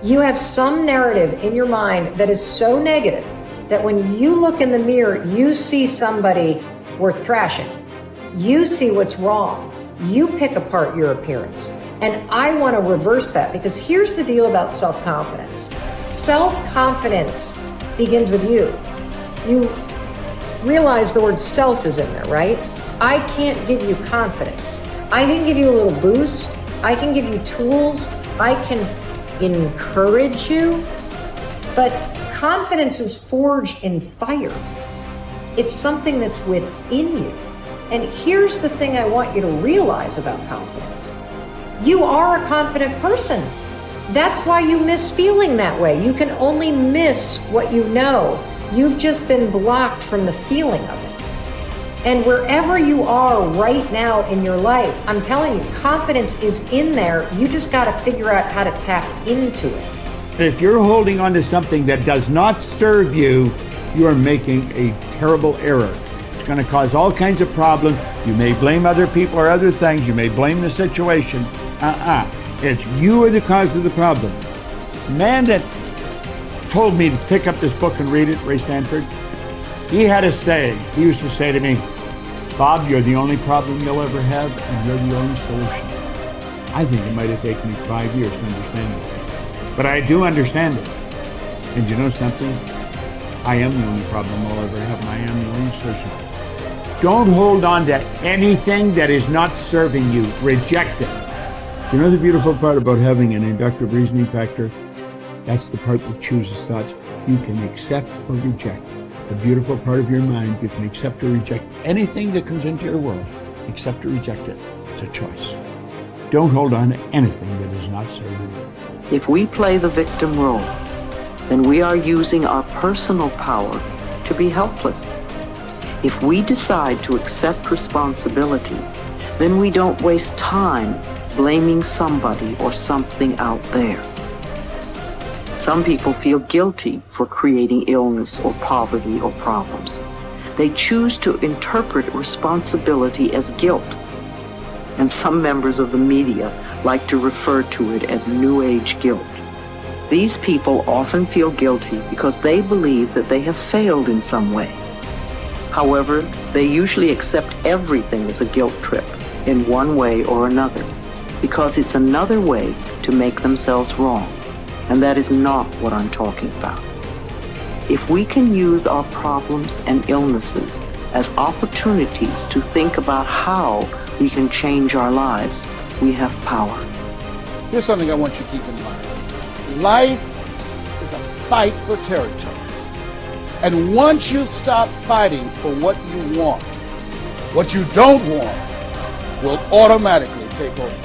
You have some narrative in your mind that is so negative that when you look in the mirror, you see somebody worth trashing. You see what's wrong. You pick apart your appearance. And I want to reverse that, because here's the deal about self-confidence. Self-confidence begins with you. You realize the word self is in there, right? I can't give you confidence. I can give you a little boost. I can give you tools. I can encourage you. But confidence is forged in fire. It's something that's within you. And here's the thing I want you to realize about confidence. You are a confident person. That's why you miss feeling that way. You can only miss what you know. You've just been blocked from the feeling of it. And wherever you are right now in your life, I'm telling you, confidence is in there. You just got to figure out how to tap into it. If you're holding on to something that does not serve you, you are making a terrible error. It's going to cause all kinds of problems. You may blame other people or other things. You may blame the situation. It's you are the cause of the problem. The man that told me to pick up this book and read it, Ray Stanford, he had a saying. He used to say to me, Bob, you're the only problem you'll ever have, and you're the only solution. I think it might have taken me 5 years to understand it. But I do understand it. And you know something? I am the only problem I'll ever have, and I am the only solution. Don't hold on to anything that is not serving you. Reject it. You know the beautiful part about having an inductive reasoning factor? That's the part that chooses thoughts. You can accept or reject. The beautiful part of your mind, you can accept or reject anything that comes into your world. Accept or reject it. It's a choice. Don't hold on to anything that is not serving you. If we play the victim role, then we are using our personal power to be helpless. If we decide to accept responsibility, then we don't waste time blaming somebody or something out there. Some people feel guilty for creating illness or poverty or problems. They choose to interpret responsibility as guilt. And some members of the media like to refer to it as New Age guilt. These people often feel guilty because they believe that they have failed in some way. However, they usually accept everything as a guilt trip in one way or another, because it's another way to make themselves wrong. And that is not what I'm talking about. If we can use our problems and illnesses as opportunities to think about how we can change our lives, we have power. Here's something I want you to keep in mind. Life is a fight for territory. And once you stop fighting for what you want, what you don't want will automatically take over.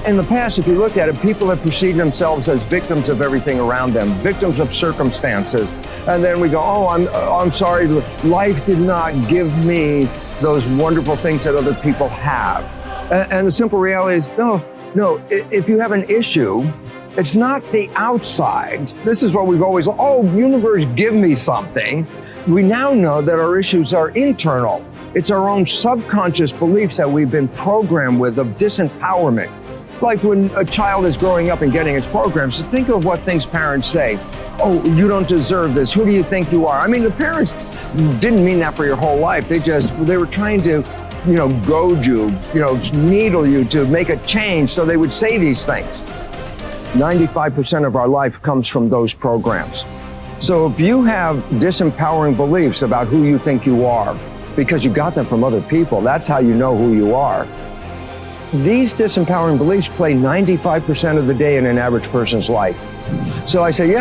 In the past, if you look at it, people have perceived themselves as victims of everything around them, victims of circumstances. And then we go, I'm sorry, life did not give me those wonderful things that other people have. And the simple reality is, no, if you have an issue, it's not the outside. This is what we've always, universe, give me something. We now know that our issues are internal. It's our own subconscious beliefs that we've been programmed with of disempowerment. Like when a child is growing up and getting its programs, so think of what things parents say. Oh, you don't deserve this. Who do you think you are? I mean, the parents didn't mean that for your whole life. They were trying to, goad you, needle you to make a change. So they would say these things. 95% of our life comes from those programs. So if you have disempowering beliefs about who you think you are, because you got them from other people, that's how you know who you are. These disempowering beliefs play 95% of the day in an average person's life. So I say,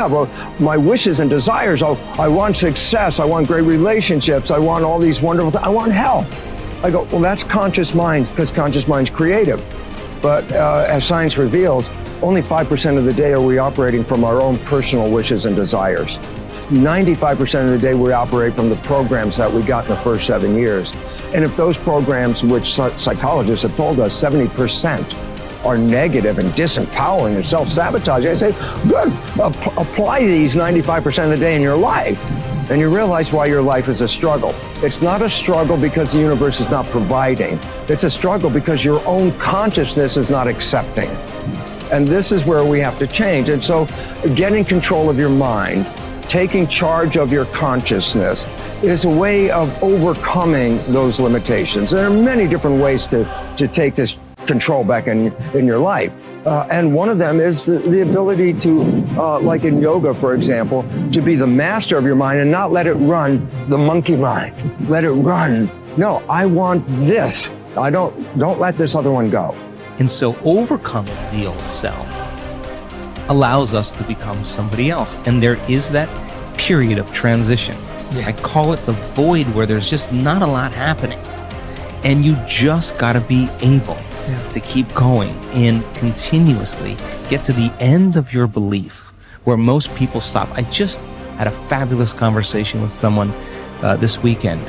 my wishes and desires, I want success, I want great relationships, I want all these wonderful things, I want health. I go, that's conscious mind, because conscious mind's creative. But as science reveals, only 5% of the day are we operating from our own personal wishes and desires. 95% of the day we operate from the programs that we got in the first 7 years. And if those programs, which psychologists have told us 70% are negative and disempowering and self-sabotaging, I say, good, apply these 95% of the day in your life. And you realize why your life is a struggle. It's not a struggle because the universe is not providing. It's a struggle because your own consciousness is not accepting. And this is where we have to change. And so getting control of your mind, taking charge of your consciousness is a way of overcoming those limitations. There are many different ways to take this control back in your life. And one of them is the ability to, like in yoga, for example, to be the master of your mind and not let it run the monkey mind. Let it run. No, I want this. Don't let this other one go. And so overcoming the old self allows us to become somebody else. And there is that period of transition. Yeah. I call it the void, where there's just not a lot happening. And you just got to be able to keep going and continuously get to the end of your belief, where most people stop. I just had a fabulous conversation with someone this weekend.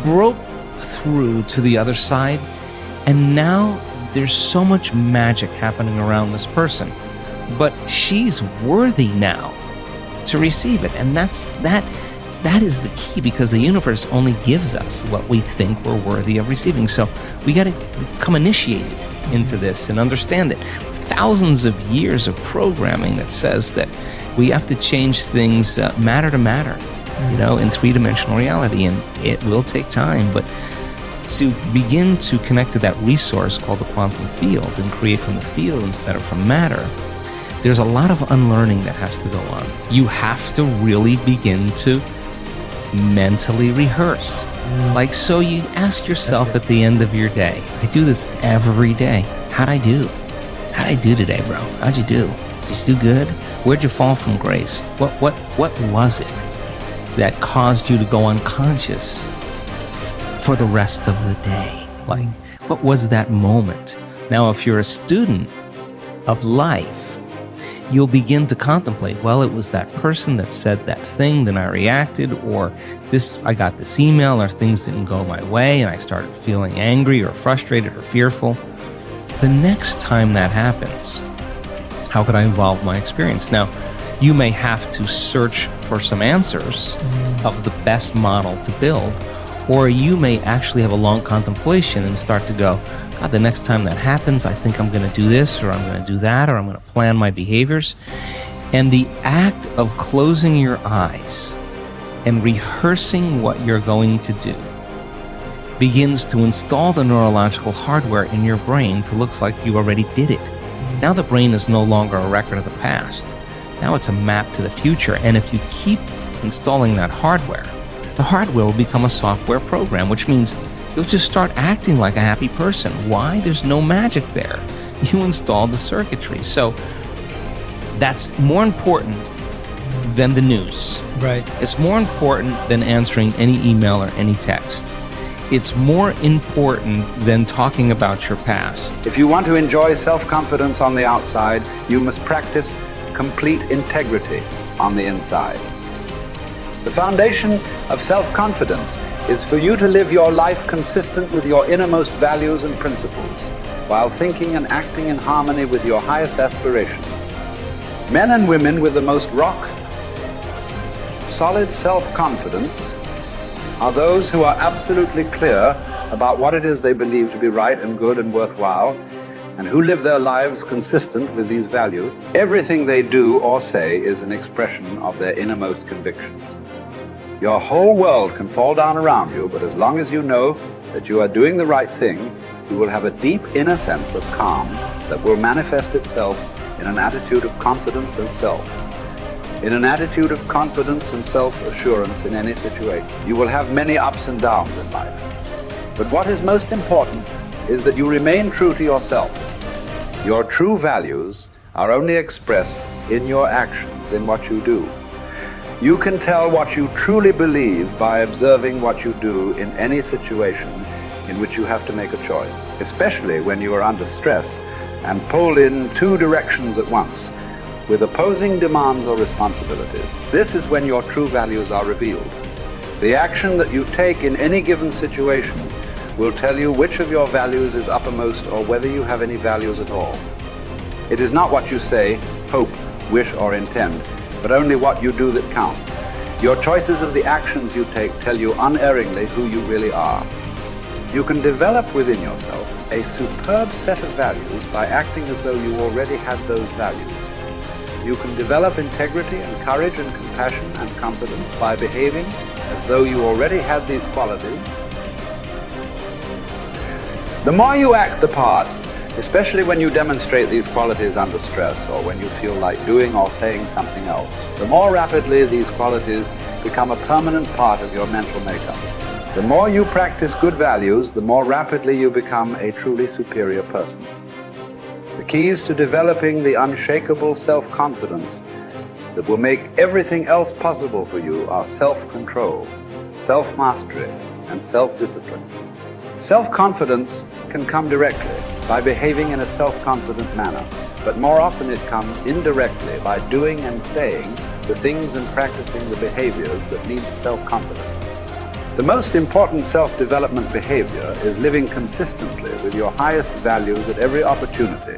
Broke through to the other side, and now there's so much magic happening around this person, but she's worthy now to receive it. And that is the key, because the universe only gives us what we think we're worthy of receiving. So we got to become initiated into this and understand it. Thousands of years of programming that says that we have to change things matter to matter, in three-dimensional reality, and it will take time. But to begin to connect to that resource called the quantum field and create from the field instead of from matter, there's a lot of unlearning that has to go on. You have to really begin to mentally rehearse. So you ask yourself at the end of your day, I do this every day. How'd I do? How'd I do today, bro? How'd you do? Did you do good? Where'd you fall from grace? What was it that caused you to go unconscious for the rest of the day? What was that moment? Now, if you're a student of life, you'll begin to contemplate, well, it was that person that said that thing, then I reacted, or I got this email, or things didn't go my way, and I started feeling angry or frustrated or fearful. The next time that happens, how could I evolve my experience? Now, you may have to search for some answers of the best model to build, or you may actually have a long contemplation and start to go, God, the next time that happens, I think I'm going to do this, or I'm going to do that, or I'm going to plan my behaviors. And the act of closing your eyes and rehearsing what you're going to do begins to install the neurological hardware in your brain to look like you already did it. Now the brain is no longer a record of the past. Now it's a map to the future. And if you keep installing that hardware, the hardware will become a software program, which means you'll just start acting like a happy person. Why? There's no magic there. You installed the circuitry. So that's more important than the news. Right. It's more important than answering any email or any text. It's more important than talking about your past. If you want to enjoy self-confidence on the outside, you must practice complete integrity on the inside. The foundation of self-confidence is for you to live your life consistent with your innermost values and principles, while thinking and acting in harmony with your highest aspirations. Men and women with the most solid self-confidence are those who are absolutely clear about what it is they believe to be right and good and worthwhile, and who live their lives consistent with these values. Everything they do or say is an expression of their innermost convictions. Your whole world can fall down around you, but as long as you know that you are doing the right thing, you will have a deep inner sense of calm that will manifest itself in an attitude of confidence and self. In an attitude of confidence and self-assurance in any situation. You will have many ups and downs in life. But what is most important is that you remain true to yourself. Your true values are only expressed in your actions, in what you do. You can tell what you truly believe by observing what you do in any situation in which you have to make a choice, especially when you are under stress and pulled in two directions at once, with opposing demands or responsibilities. This is when your true values are revealed. The action that you take in any given situation will tell you which of your values is uppermost or whether you have any values at all. It is not what you say, hope, wish, or intend, but only what you do that counts. Your choices of the actions you take tell you unerringly who you really are. You can develop within yourself a superb set of values by acting as though you already had those values. You can develop integrity and courage and compassion and confidence by behaving as though you already had these qualities. The more you act the part, especially when you demonstrate these qualities under stress or when you feel like doing or saying something else, the more rapidly these qualities become a permanent part of your mental makeup. The more you practice good values, the more rapidly you become a truly superior person. The keys to developing the unshakable self-confidence that will make everything else possible for you are self-control, self-mastery, and self-discipline. Self-confidence can come directly by behaving in a self-confident manner, but more often it comes indirectly by doing and saying the things and practicing the behaviors that lead to self-confidence. The most important self-development behavior is living consistently with your highest values at every opportunity